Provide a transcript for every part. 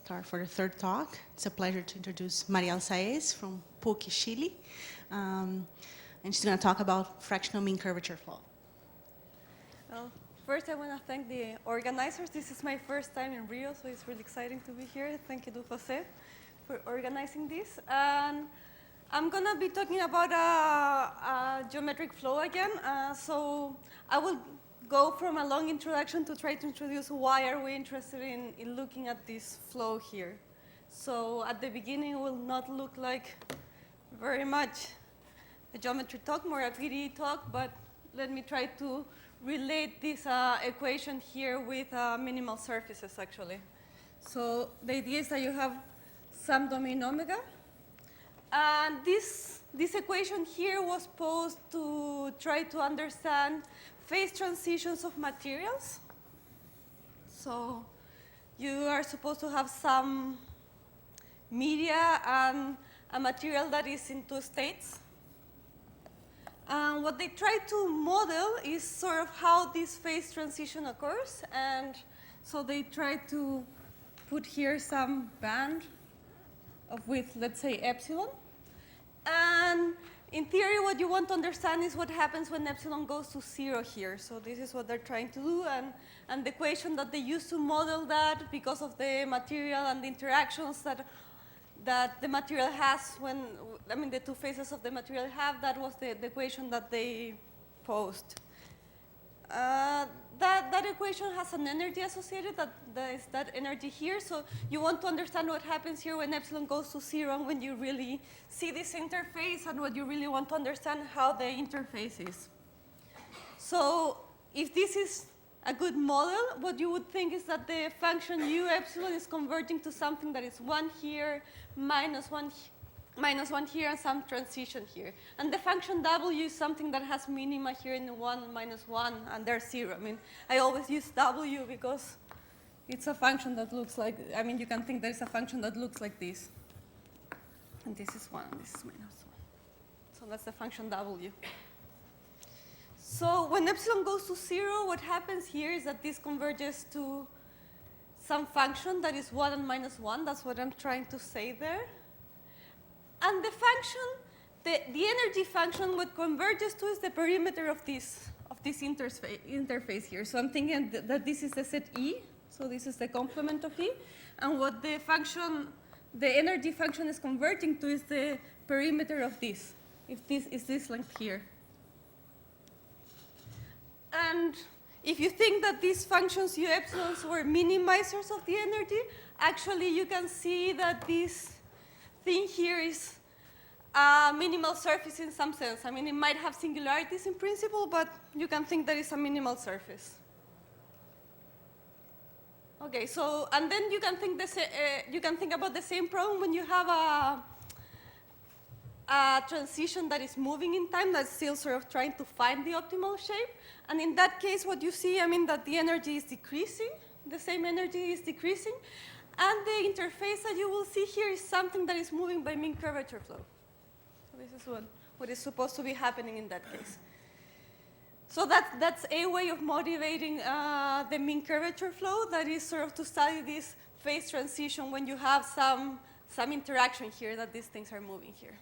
start for the third talk. It's a pleasure to introduce Mariel Saez from PUC-Chile. And she's going to talk about fractional mean curvature flow. Well, first I want to thank the organizers. This is my first time in Rio, so it's really exciting to be here. Thank you to Jose for organizing this. And I'm going to be talking about a geometric flow again. So I will go from a long introduction to try to introduce why are we interested in looking at this flow here. So at the beginning, it will not look like very much a geometry talk, more a PDE talk, but let me try to relate this equation here with minimal surfaces, actually. So the idea is that you have some domain omega, and this equation here was posed to try to understand phase transitions of materials. So you are supposed to have some media and a material that is in two states. And what they try to model is sort of how this phase transition occurs. And so they try to put here some band of width, let's say epsilon. And in theory, what you want to understand is what happens when epsilon goes to 0 here. So this is what they're trying to do. And the equation that they use to model that, because of the material and the interactions that the material has when, I mean, the two phases of the material have, that was the equation that they posed. That equation has an energy associated, that is that energy here. So you want to understand what happens here when epsilon goes to 0 and when you really see this interface, and what you really want to understand how the interface is. So if this is a good model, what you would think is that the function u epsilon is converging to something that is 1 here, minus 1 here, and some transition here. And the function w is something that has minima here in the 1, minus 1, and there's 0. I mean, I always use w because it's a function that looks like, I mean, you can think there's a function that looks like this. And this is 1, and this is minus 1. So that's the function w. So when epsilon goes to 0, what happens here is that this converges to some function that is 1 and minus 1. That's what I'm trying to say there. And the function, the energy function, what converges to is the perimeter of this interface here. So I'm thinking that this is the set E. So this is the complement of E. And what the energy function is converging to is the perimeter of this, if this is this length here. And if you think that these functions u epsilons were minimizers of the energy, actually you can see that this thing here is a minimal surface in some sense. I mean, it might have singularities in principle, but you can think that it's a minimal surface. Okay, so, and then you can think about the same problem when you have a transition that is moving in time, that's still sort of trying to find the optimal shape. And in that case, what you see, I mean, that the energy is decreasing, the same energy is decreasing, and the interface that you will see here is something that is moving by mean curvature flow. So this is what is supposed to be happening in that case. So that's a way of motivating the mean curvature flow, that is sort of to study this phase transition when you have some interaction here, that these things are moving here.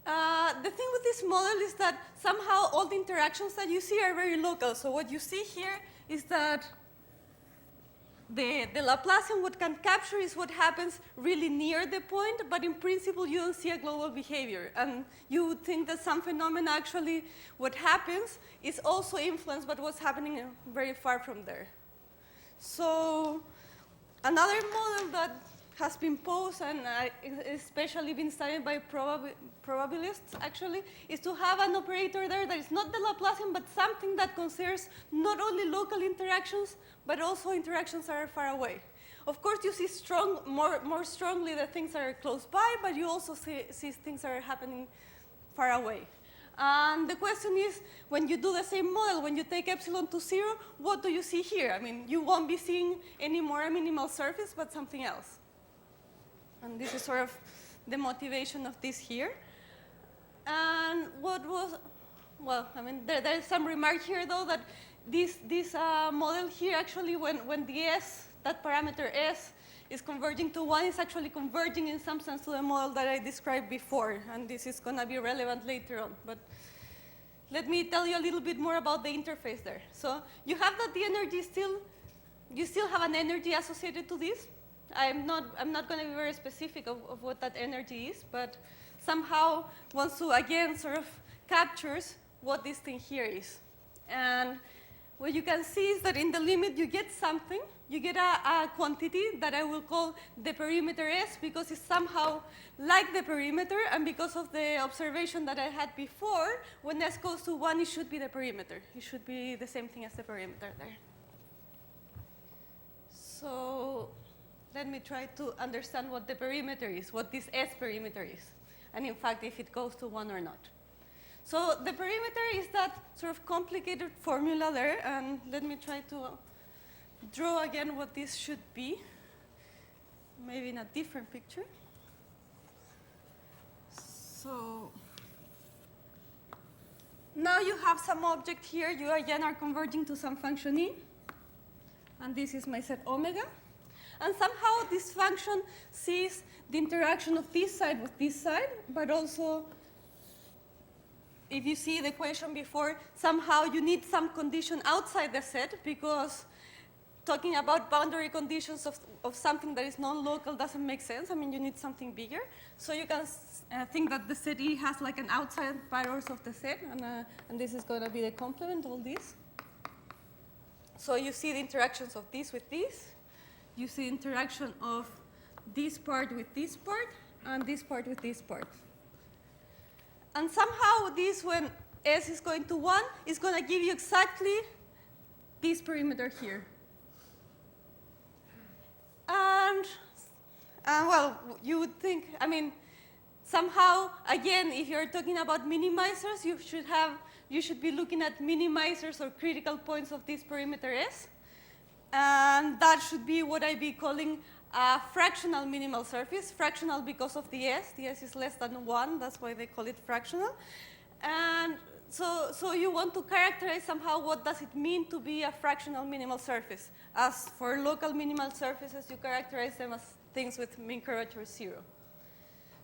The thing with this model is that somehow all the interactions that you see are very local. So what you see here is that the Laplacian, what can capture is what happens really near the point, but in principle you don't see a global behavior. And you would think that some phenomena actually, what happens is also influenced by what's happening very far from there. So another model that has been posed and especially been studied by probabilists, actually, is to have an operator there that is not the Laplacian, but something that considers not only local interactions, but also interactions that are far away. Of course, you see more strongly the things that are close by, but you also see things that are happening far away. And the question is, when you do the same model, when you take epsilon to 0, what do you see here? I mean, you won't be seeing any more a minimal surface, but something else. And this is sort of the motivation of this here. And what was, well, I mean, there is some remark here, though, that this model here, actually, when the S that parameter S is converging to 1 is actually converging in some sense to the model that I described before, and this is going to be relevant later on. But let me tell you a little bit more about the interface there. So you have that the energy you still have an energy associated to this. I'm not going to be very specific of what that energy is, but somehow wants to, again, sort of captures what this thing here is. And what you can see is that in the limit you get something. You get a quantity that I will call the perimeter S because it's somehow like the perimeter, and because of the observation that I had before, when S goes to 1, it should be the perimeter. It should be the same thing as the perimeter there. So let me try to understand what the perimeter is, what this S perimeter is, and in fact, if it goes to 1 or not. So the perimeter is that sort of complicated formula there, and let me try to draw again what this should be, maybe in a different picture. So now you have some object here. You again are converging to some function E, and this is my set omega. And somehow this function sees the interaction of this side with this side, but also, if you see the equation before, somehow you need some condition outside the set, because talking about boundary conditions of something that is non-local doesn't make sense. I mean, you need something bigger. So you can think that the set E has like an outside parallels of the set, and this is going to be the complement, all this. So you see the interactions of this with this. You see interaction of this part with this part, and this part with this part. And somehow this, when S is going to 1, is going to give you exactly this perimeter here. And well, you would think, I mean, somehow, again, if you're talking about minimizers, you should be looking at minimizers or critical points of this perimeter S. And that should be what I'd be calling a fractional minimal surface. Fractional because of the S. The S is less than 1. That's why they call it fractional. And so you want to characterize somehow what does it mean to be a fractional minimal surface. As for local minimal surfaces, you characterize them as things with mean curvature 0.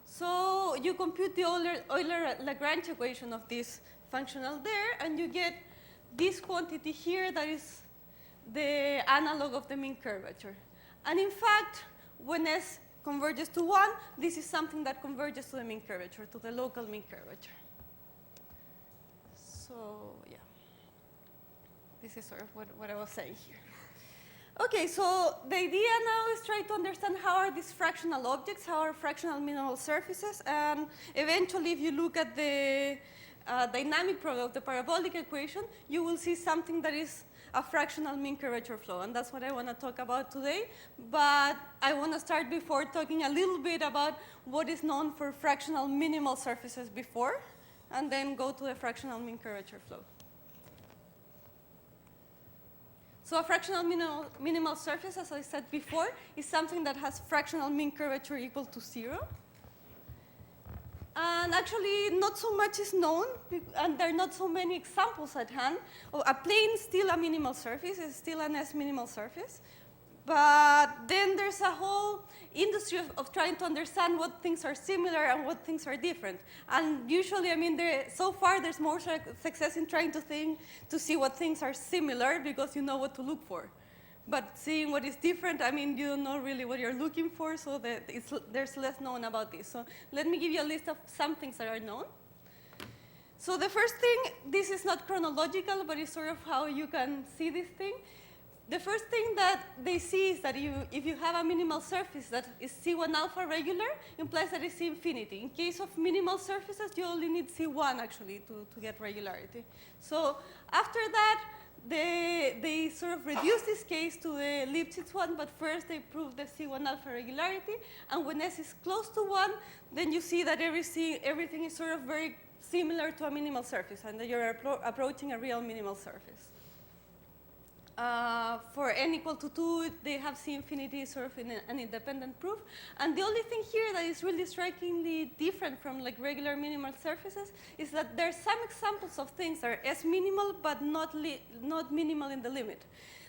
So you compute the Euler-Lagrange equation of this functional there, and you get this quantity here that is the analog of the mean curvature. And in fact, when S converges to 1, this is something that converges to the mean curvature, to the local mean curvature. So yeah, this is sort of what I was saying here. Okay, so the idea now is try to understand how are these fractional objects, how are fractional minimal surfaces, and eventually if you look at the dynamic product of the parabolic equation, you will see something that is a fractional mean curvature flow, and that's what I want to talk about today. But I want to start before talking a little bit about what is known for fractional minimal surfaces before, and then go to the fractional mean curvature flow. So a fractional minimal surface, as I said before, is something that has fractional mean curvature equal to 0. And actually, not so much is known, and there are not so many examples at hand. A plane is still a minimal surface, it's still an S minimal surface. But then there's a whole industry of trying to understand what things are similar and what things are different. And usually, I mean, so far there's more success in trying to see what things are similar because you know what to look for. But seeing what is different, I mean, you don't know really what you're looking for, so there's less known about this. So let me give you a list of some things that are known. So the first thing, this is not chronological, but it's sort of how you can see this thing. The first thing that they see is that if you have a minimal surface that is C1 alpha regular, implies that it's C infinity. In case of minimal surfaces, you only need C1 actually to get regularity. So after that, they sort of reduce this case to the Lipschitz one, but first they prove the C1 alpha regularity. And when S is close to 1, then you see that everything is sort of very similar to a minimal surface, and that you're approaching a real minimal surface. For n equal to 2, they have C infinity sort of in an independent proof. And the only thing here that is really strikingly different from like regular minimal surfaces is that there are some examples of things that are S minimal but not minimal in the limit.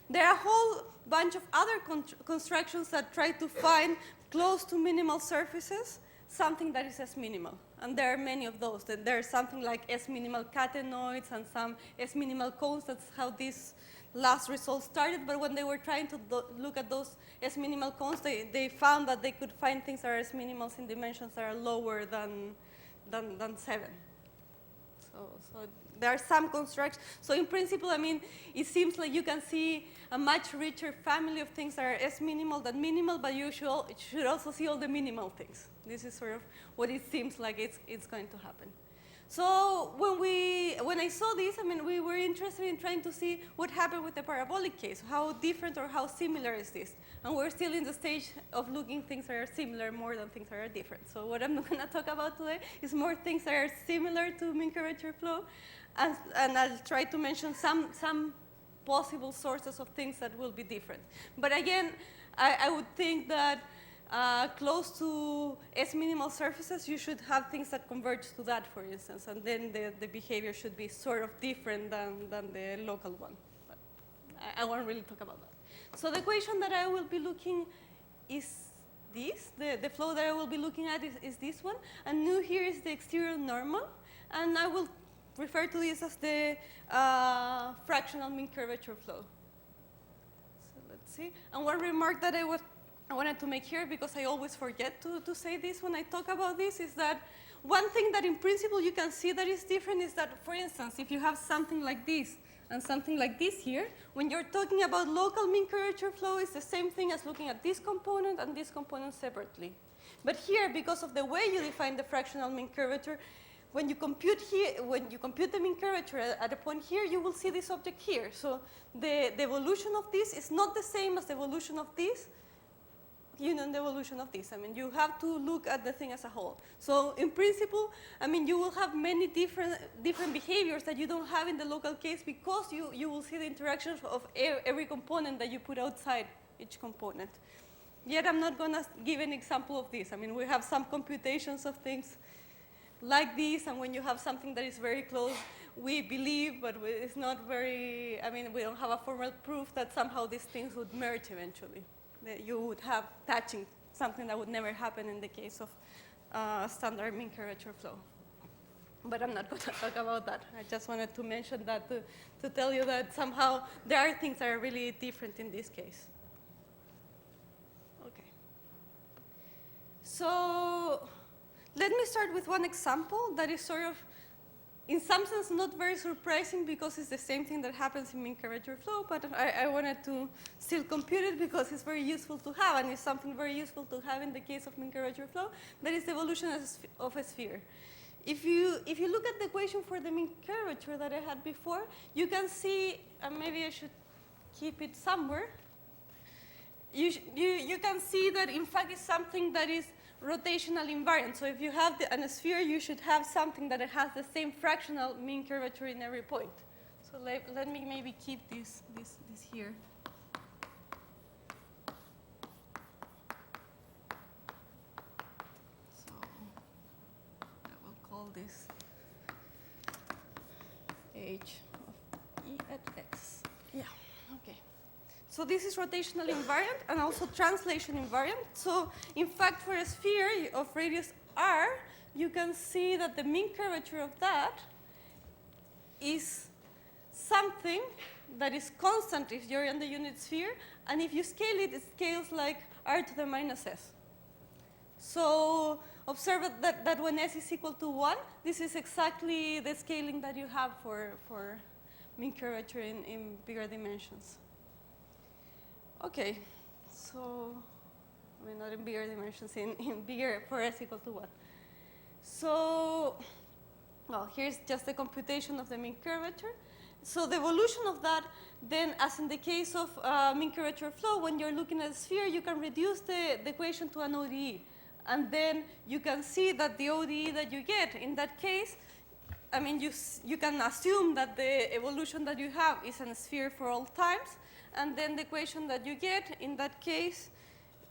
there are a whole bunch of other constructions that try to find close to minimal surfaces something that is S-minimal. And there are many of those. There's something like S-minimal catenoids and some S-minimal cones. That's how this last result started. But when they were trying to look at those S-minimal cones, they found that they could find things that are S-minimals in dimensions that are lower than 7. So there are some constructions. So in principle, I mean, it seems like you can see a much richer family of things that are S-minimal than minimal, but you should also see all the minimal things. This is sort of what it seems like it's going to happen. So when I saw this, I mean, we were interested in trying to see what happened with the parabolic case. How different or how similar is this? And we're still in the stage of looking things that are similar more than things that are different. So what I'm going to talk about today is more things that are similar to mean curvature flow. And I'll try to mention some possible sources of things that will be different. But again, I would think that close to S-minimal surfaces, you should have things that converge to that, for instance, and then the behavior should be sort of different than the local one. But I won't really talk about that. So the equation that I will be looking is this. The flow that I will be looking at is this one. And new here is the exterior normal. And I will refer to this as the fractional mean curvature flow. So let's see. And one remark that I wanted to make here, because I always forget to say this when I talk about this, is that one thing that in principle you can see that is different is that, for instance, if you have something like this and something like this here, when you're talking about local mean curvature flow, it's the same thing as looking at this component and this component separately. But here, because of the way you define the fractional mean curvature, when you compute the mean curvature at a point here, you will see this object here. So the evolution of this is not the same as the evolution of this, the evolution of this. I mean, you have to look at the thing as a whole. So in principle, I mean, you will have many different behaviors that you don't have in the local case, because you will see the interactions of every component that you put outside each component. Yet I'm not going to give an example of this. I mean, we have some computations of things like this, and when you have something that is very close, we believe, but it's not very, I mean, we don't have a formal proof that somehow these things would merge eventually. That you would have touching, something that would never happen in the case of standard mean curvature flow. But I'm not going to talk about that. I just wanted to mention that to tell you that somehow there are things that are really different in this case. Okay. So let me start with one example that is sort of, in some sense, not very surprising, because it's the same thing that happens in mean curvature flow, but I wanted to still compute it because it's very useful to have, and it's something very useful to have in the case of mean curvature flow. That is the evolution of a sphere. If you look at the equation for the mean curvature that I had before, you can see, and maybe I should keep it somewhere, you can see that in fact it's something that is rotational invariant. So if you have a sphere, you should have something that has the same fractional mean curvature in every point. So let me maybe keep this here. So I will call this H of E at X. Yeah, okay. So this is rotational invariant and also translation invariant. So in fact, for a sphere of radius r, you can see that the mean curvature of that is something that is constant if you're in the unit sphere, and if you scale it, it scales like r to the minus s. So observe that when s is equal to 1, this is exactly the scaling that you have for mean curvature in bigger dimensions. Okay, so, I mean, not in bigger dimensions, in bigger for s equal to 1. So, well, here's just the computation of the mean curvature. So the evolution of that, then, as in the case of mean curvature flow, when you're looking at a sphere, you can reduce the equation to an ODE. And then you can see that the ODE that you get in that case, I mean, you can assume that the evolution that you have is in a sphere for all times. And then the equation that you get in that case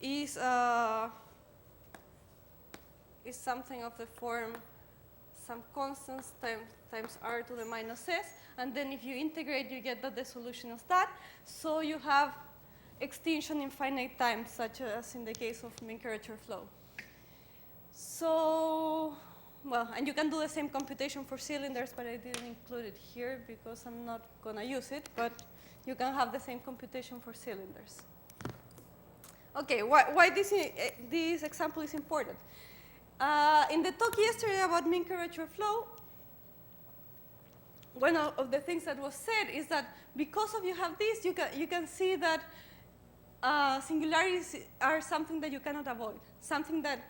is something of the form some constants times r to the minus s. And then if you integrate, you get that the solution is that. So you have extinction in finite time, such as in the case of mean curvature flow. So, well, and you can do the same computation for cylinders, but I didn't include it here because I'm not going to use it. But you can have the same computation for cylinders. Okay, why this example is important? In the talk yesterday about mean curvature flow, one of the things that was said is that because of you have this, you can see that singularities are something that you cannot avoid, something that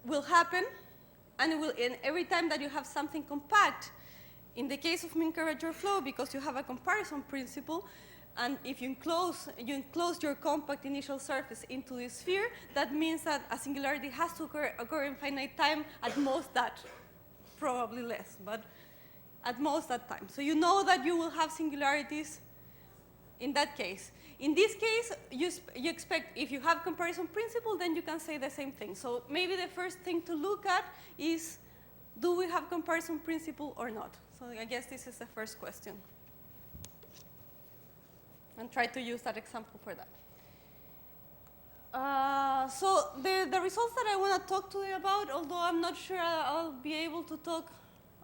will happen, and every time that you have something compact, in the case of mean curvature flow, because you have a comparison principle, and if you enclose your compact initial surface into this sphere, that means that a singularity has to occur in finite time, at most that, probably less, but at most that time. So you know that you will have singularities in that case. In this case, you expect, if you have comparison principle, then you can say the same thing. So maybe the first thing to look at is, do we have comparison principle or not? So I guess this is the first question. And try to use that example for that. So the results that I want to talk to you about, although I'm not sure I'll be able to talk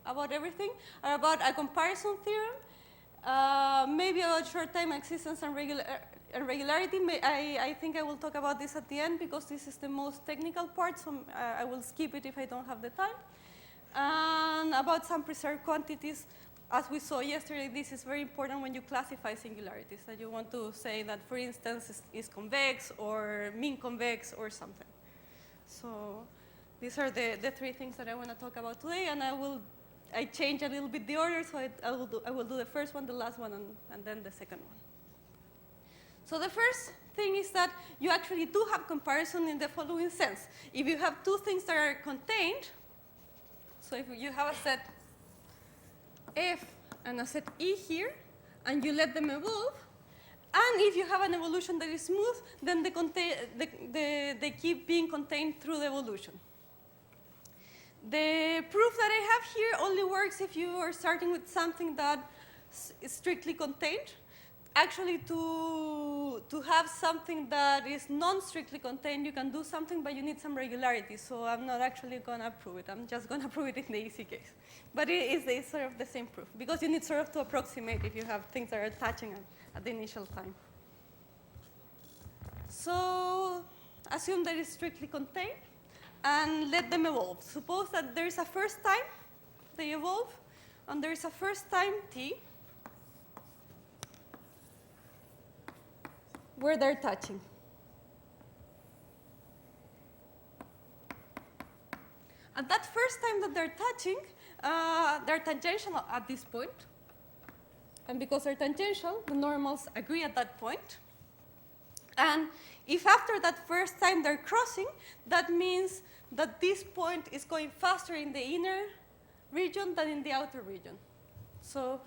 about everything, are about a comparison theorem, maybe about short time existence and regularity. I think I will talk about this at the end because this is the most technical part, so I will skip it if I don't have the time. And about some preserved quantities. As we saw yesterday, this is very important when you classify singularities, that you want to say that, for instance, is convex or mean convex or something. So these are the three things that I want to talk about today, and I change a little bit the order, so I will do the first one, the last one, and then the second one. So the first thing is that you actually do have comparison in the following sense. If you have two things that are contained, so if you have a set F and a set E here, and you let them evolve, and if you have an evolution that is smooth, then they keep being contained through the evolution. The proof that I have here only works if you are starting with something that is strictly contained. Actually, to have something that is non-strictly contained, you can do something, but you need some regularity. So I'm not actually going to prove it. I'm just going to prove it in the easy case. But it is sort of the same proof, because you need sort of to approximate if you have things that are touching at the initial time. So assume that it's strictly contained, and let them evolve. Suppose that there is a first time they evolve, and there is a first time t, where they're touching. At that first time that they're touching, they're tangential at this point. And because they're tangential, the normals agree at that point. And if after that first time they're crossing, that means that this point is going faster in the inner region than in the outer region. So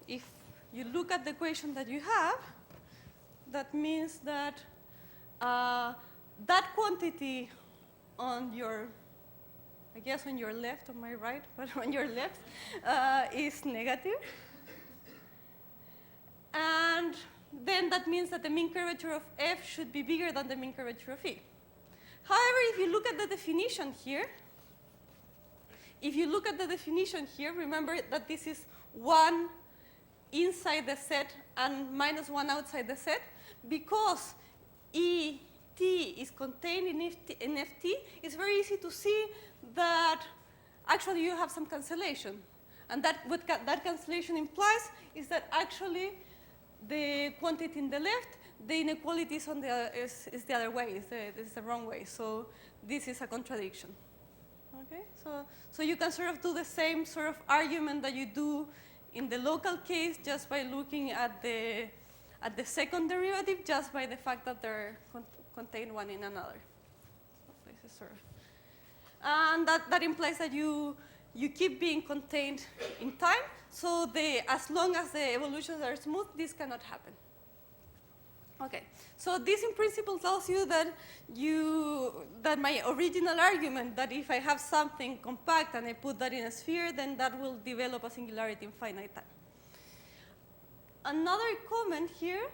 if you look at the equation that you have, that means that that quantity on your, I guess on your left, on my right, but on your left, is negative. And then that means that the mean curvature of F should be bigger than the mean curvature of E. However, if you look at the definition here, remember that this is 1 inside the set and minus 1 outside the set. Because ET is contained in FT, it's very easy to see that actually you have some cancellation. And what that cancellation implies is that actually the quantity in the left, the inequality is the other way, is the wrong way. So this is a contradiction. Okay? So you can sort of do the same sort of argument that you do in the local case just by looking at the second derivative, just by the fact that they're contained one in another. So this is sort of, and that implies that you keep being contained in time. So as long as the evolutions are smooth, this cannot happen. Okay, so this in principle tells you that my original argument that if I have something compact and I put that in a sphere, then that will develop a singularity in finite time. Another comment here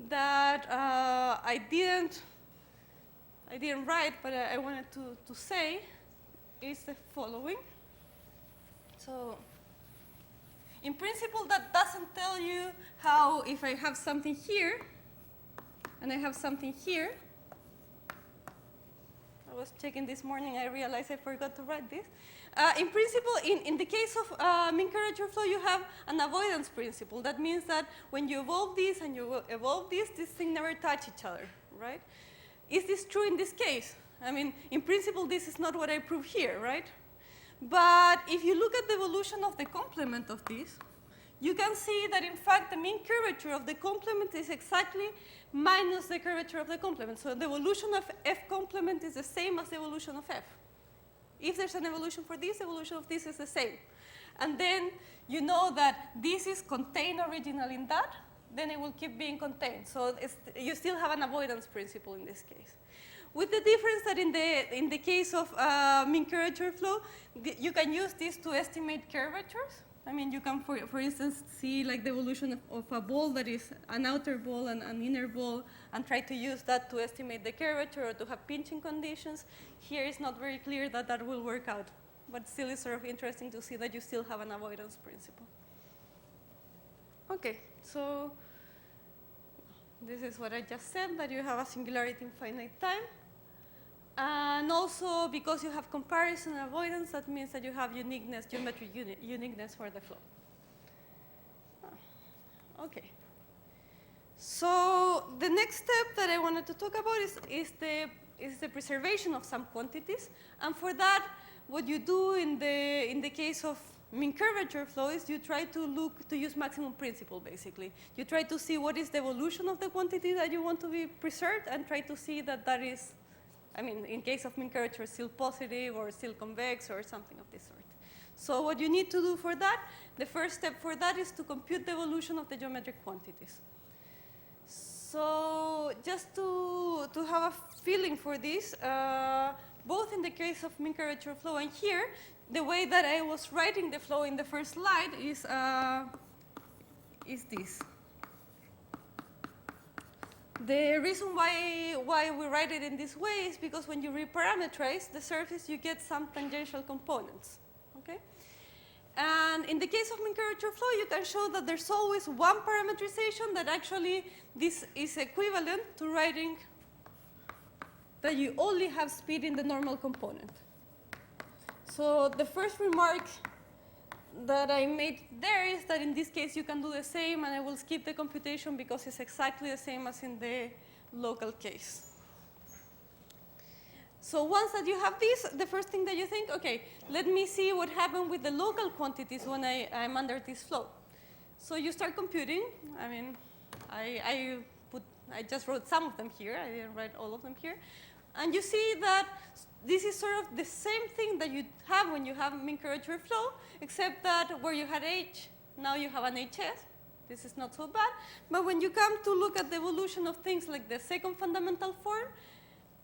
that I didn't write, but I wanted to say is the following. So, in principle, that doesn't tell you how, if I have something here, and I have something here. I was checking this morning, I realized I forgot to write this. In principle, in the case of mean curvature flow, you have an avoidance principle. That means that when you evolve this and you evolve this thing never touch each other, right? Is this true in this case? I mean, in principle, this is not what I prove here, right? But if you look at the evolution of the complement of this, you can see that, in fact, the mean curvature of the complement is exactly minus the curvature of the complement. So the evolution of F complement is the same as the evolution of F. If there's an evolution for this, the evolution of this is the same. And then you know that this is contained originally in that, then it will keep being contained. So you still have an avoidance principle in this case. With the difference that in the case of mean curvature flow, you can use this to estimate curvatures. I mean, you can, for instance, see like the evolution of a ball that is an outer ball and an inner ball, and try to use that to estimate the curvature or to have pinching conditions. Here it's not very clear that that will work out, but still it's sort of interesting to see that you still have an avoidance principle. Okay, so this is what I just said, that you have a singularity in finite time. And also, because you have comparison and avoidance, that means that you have uniqueness, geometric uniqueness for the flow. Okay. So the next step that I wanted to talk about is the preservation of some quantities. And for that, what you do in the case of mean curvature flow is you try to use maximum principle, basically. You try to see what is the evolution of the quantity that you want to be preserved, and try to see that that is, I mean, in case of mean curvature, still positive or still convex or something of this sort. So what you need to do for that, the first step for that is to compute the evolution of the geometric quantities. So just to have a feeling for this, both in the case of mean curvature flow and here, the way that I was writing the flow in the first slide is this. The reason why we write it in this way is because when you reparameterize the surface, you get some tangential components, okay? And in the case of mean curvature flow, you can show that there's always one parameterization that actually this is equivalent to writing that you only have speed in the normal component. So the first remark that I made there is that in this case you can do the same, and I will skip the computation because it's exactly the same as in the local case. So once that you have this, the first thing that you think, okay, let me see what happened with the local quantities when I'm under this flow. So you start computing. I mean, I just wrote some of them here. I didn't write all of them here. And you see that this is sort of the same thing that you have when you have mean curvature flow, except that where you had H, now you have an HS. This is not so bad. But when you come to look at the evolution of things like the second fundamental form,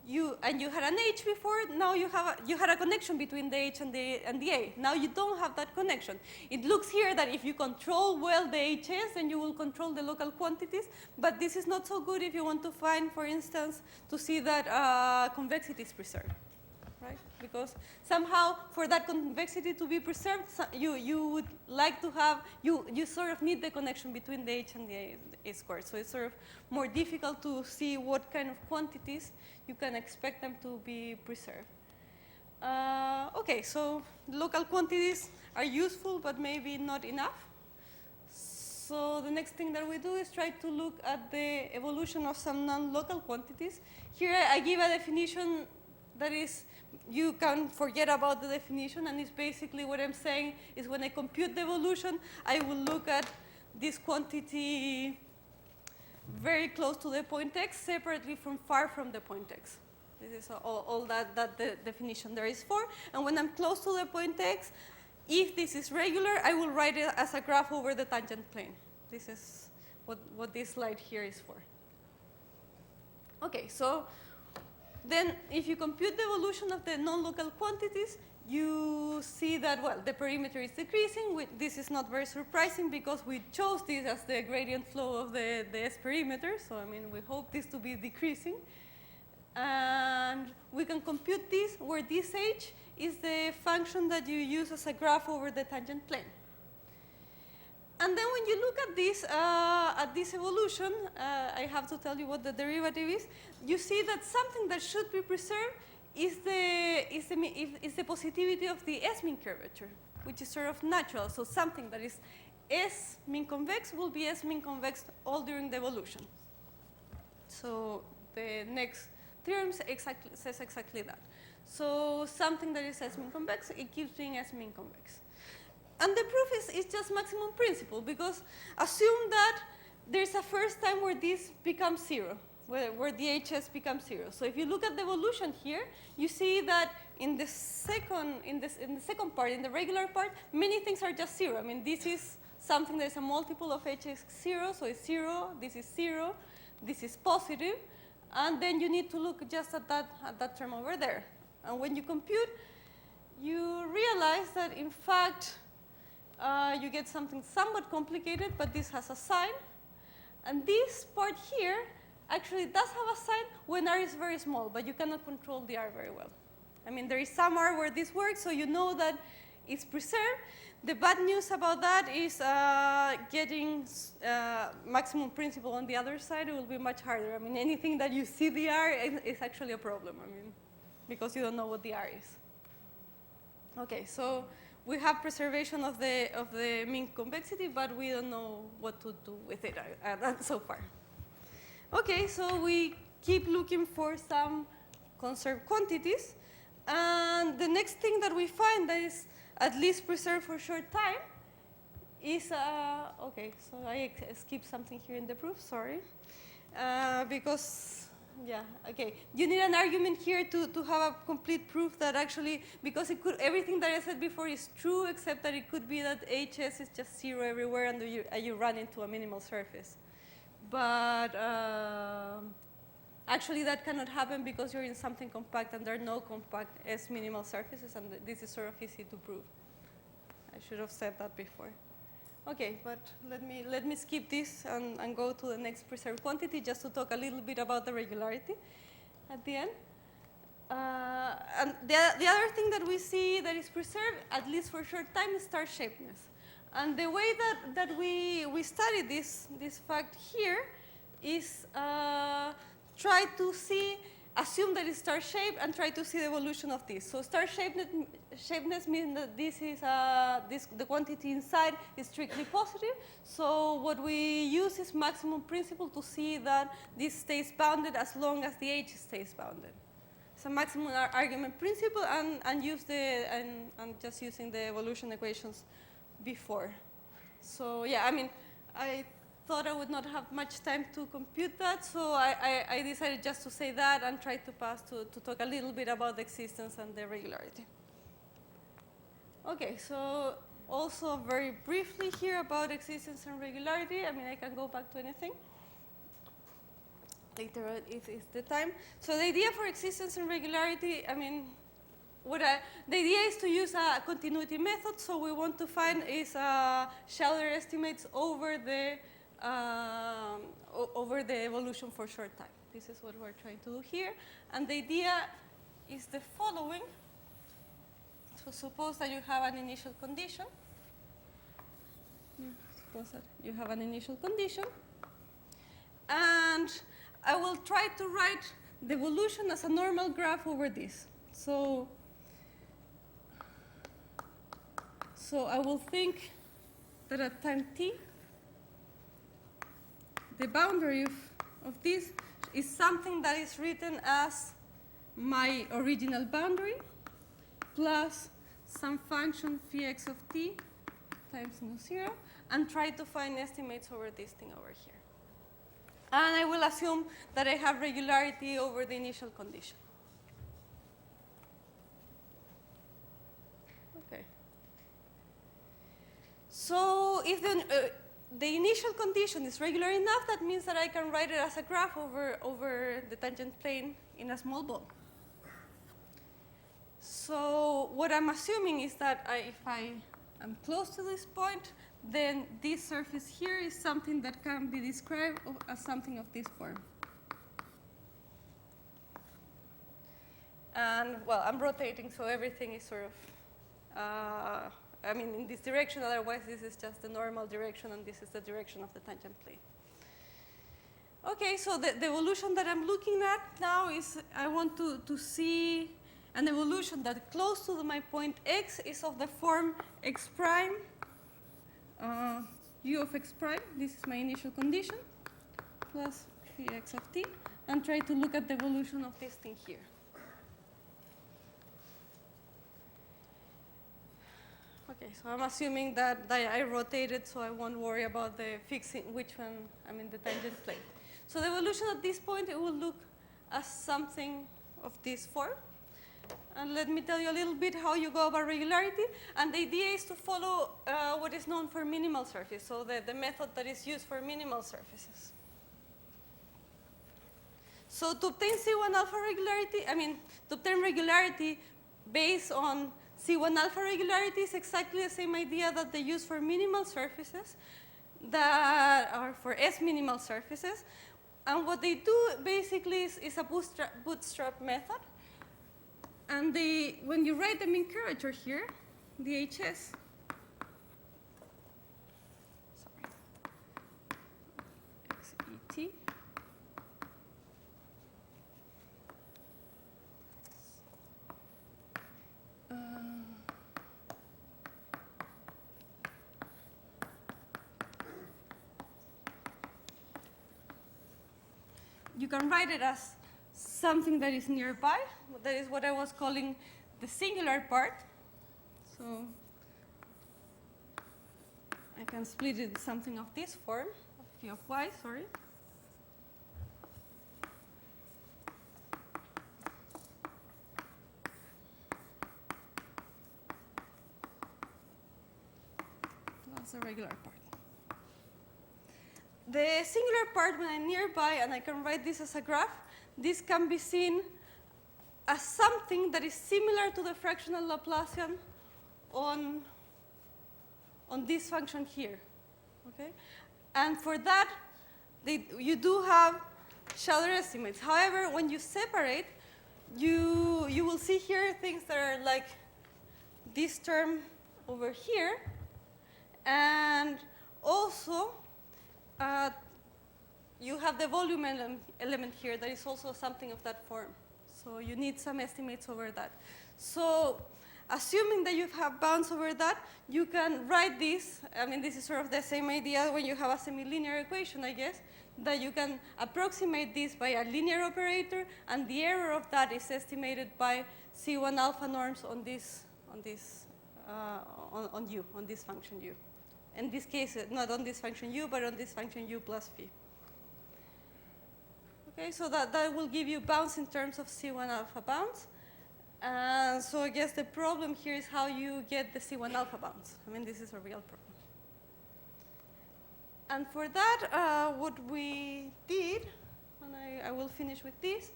you had an H before, now you had a connection between the H and the A. Now you don't have that connection. It looks here that if you control well the HS, then you will control the local quantities, but this is not so good if you want to find, for instance, to see that convexity is preserved, right? Because somehow for that convexity to be preserved, you would like to have, you sort of need the connection between the H and the A squared. So it's sort of more difficult to see what kind of quantities you can expect them to be preserved. Okay, so local quantities are useful, but maybe not enough. So the next thing that we do is try to look at the evolution of some non-local quantities. Here I give a definition that is, you can forget about the definition, and it's basically what I'm saying is when I compute the evolution, I will look at this quantity very close to the point x, separately from far from the point x. This is all that the definition there is for. And when I'm close to the point x, if this is regular, I will write it as a graph over the tangent plane. This is what this slide here is for. Okay, so then if you compute the evolution of the non-local quantities, you see that, well, the perimeter is decreasing. This is not very surprising because we chose this as the gradient flow of the S perimeter. So, I mean, we hope this to be decreasing. And we can compute this where this h is the function that you use as a graph over the tangent plane. And then when you look at this evolution, I have to tell you what the derivative is. You see that something that should be preserved is the positivity of the S-mean curvature, which is sort of natural. So something that is S-mean convex will be S-mean convex all during the evolution. So the next theorem says exactly that. So something that is S-mean convex, it keeps being S-mean convex. And the proof is just maximum principle, because assume that there's a first time where this becomes 0, where the HS becomes 0. So if you look at the evolution here, you see that in the second part, in the regular part, many things are just 0. I mean, this is something that is a multiple of HS 0, so it's 0, this is positive, and then you need to look just at that term over there. And when you compute, you realize that in fact, you get something somewhat complicated, but this has a sign. And this part here actually does have a sign when R is very small, but you cannot control the R very well. I mean, there is some R where this works, so you know that it's preserved. The bad news about that is getting maximum principle on the other side. It will be much harder. I mean, anything that you see the R is actually a problem, I mean, because you don't know what the R is. Okay, so we have preservation of the mean convexity, but we don't know what to do with it so far. Okay, so we keep looking for some conserved quantities. And the next thing that we find that is at least preserved for a short time is, okay, so I skipped something here in the proof, sorry. Because, yeah, okay. You need an argument here to have a complete proof that actually, because it could, everything that I said before is true, except that it could be that HS is just 0 everywhere and you run into a minimal surface. But actually that cannot happen because you're in something compact and there are no compact S minimal surfaces, and this is sort of easy to prove. I should have said that before. Okay, but let me skip this and go to the next preserved quantity just to talk a little bit about the regularity at the end. And the other thing that we see that is preserved, at least for a short time, is star shapeness. And the way that we study this fact here is try to assume that it's star shaped and try to see the evolution of this. So star shapeness means that this is the quantity inside is strictly positive. So what we use is maximum principle to see that this stays bounded as long as the H stays bounded. So maximum argument principle and just using the evolution equations before. So yeah, I mean, I thought I would not have much time to compute that, so I decided just to say that and try to pass to talk a little bit about the existence and the regularity. Okay, so also very briefly here about existence and regularity. I mean, I can go back to anything later if it's the time. So the idea for existence and regularity, I mean, the idea is to use a continuity method. So we want to find is shallower estimates over the evolution for short time. This is what we're trying to do here. And the idea is the following. So suppose that you have an initial condition. Suppose that you have an initial condition. And I will try to write the evolution as a normal graph over this. So I will think that at time t, the boundary of this is something that is written as my original boundary plus some function phi x of t times nu 0, and try to find estimates over this thing over here. And I will assume that I have regularity over the initial condition. Okay. So if the initial condition is regular enough, that means that I can write it as a graph over the tangent plane in a small ball. So what I'm assuming is that if I am close to this point, then this surface here is something that can be described as something of this form. And, well, I'm rotating, so everything is sort of, in this direction. Otherwise, this is just the normal direction, and this is the direction of the tangent plane. OK, so the evolution that I'm looking at now is I want to see an evolution that close to my point x is of the form x prime, u of x prime. This is my initial condition, plus phi x of t, and try to look at the evolution of this thing here. Okay, so I'm assuming that I rotated, so I won't worry about the fixing which one I'm in the tangent plane. So the evolution at this point, it will look as something of this form. And let me tell you a little bit how you go about regularity. And the idea is to follow what is known for minimal surface, so the method that is used for minimal surfaces. So to obtain C1 alpha regularity, to obtain regularity based on C1 alpha regularity is exactly the same idea that they use for minimal surfaces that are for S minimal surfaces. And what they do basically is a bootstrap method. And when you write the mean curvature here, the HS, XET, you can write it as something that is nearby. That is what I was calling the singular part. So I can split it something of this form, phi of y, sorry. That's the regular part. The singular part, when I'm nearby, and I can write this as a graph, this can be seen as something that is similar to the fractional Laplacian on this function here. Okay? And for that, you do have shallow estimates. However, when you separate, you will see here things that are like this term over here, and also you have the volume element here that is also something of that form. So you need some estimates over that. So assuming that you have bounds over that, you can write this. This is sort of the same idea when you have a semi-linear equation, I guess, that you can approximate this by a linear operator, and the error of that is estimated by C1 alpha norms on this function u. In this case, not on this function u, but on this function u plus phi. Okay, so that will give you bounds in terms of C1 alpha bounds. So I guess the problem here is how you get the C1 alpha bounds. This is a real problem. And for that, what we did, and I will finish with this,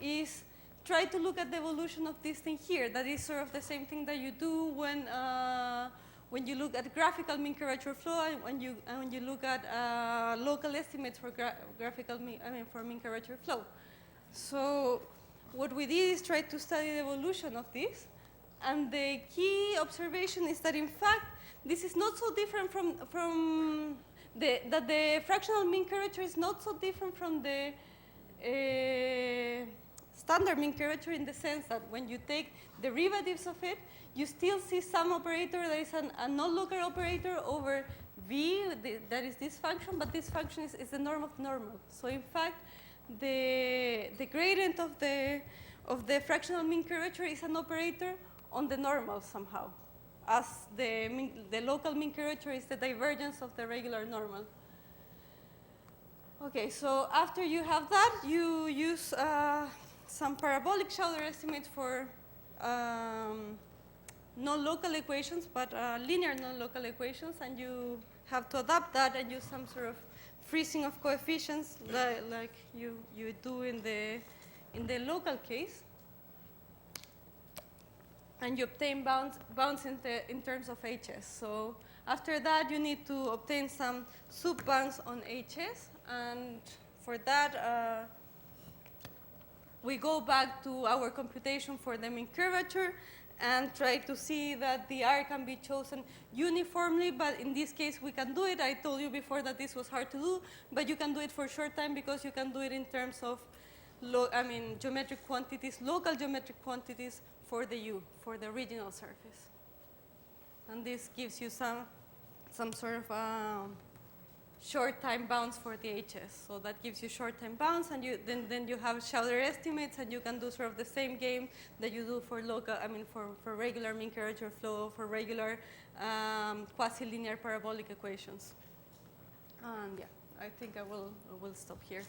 is try to look at the evolution of this thing here. That is sort of the same thing that you do when you look at graphical mean curvature flow, and when you look at local estimates for for mean curvature flow. So what we did is try to study the evolution of this, and the key observation is that in fact this is not so different from the fractional mean curvature is not so different from the standard mean curvature, in the sense that when you take derivatives of it, you still see some operator that is a non-local operator over v, that is this function, but this function is the norm of normal. So in fact, the gradient of the fractional mean curvature is an operator on the normal somehow, as the local mean curvature is the divergence of the regular normal. Okay, so after you have that, you use some parabolic Schauder estimates for non-local equations, but linear non-local equations, and you have to adapt that and use some sort of freezing of coefficients like you do in the local case. And you obtain bounds in terms of HS. So after that, you need to obtain some sub-bounds on HS. And for that, we go back to our computation for the mean curvature and try to see that the R can be chosen uniformly. But in this case, we can do it. I told you before that this was hard to do. But you can do it for short time because you can do it in terms of geometric quantities, local geometric quantities for the U, for the original surface. And this gives you some sort of short time bounds for the HS. So that gives you short time bounds, and then you have Schauder estimates, and you can do sort of the same game that you do for local, for regular mean curvature flow, for regular quasi-linear parabolic equations. And yeah, I think I will stop here.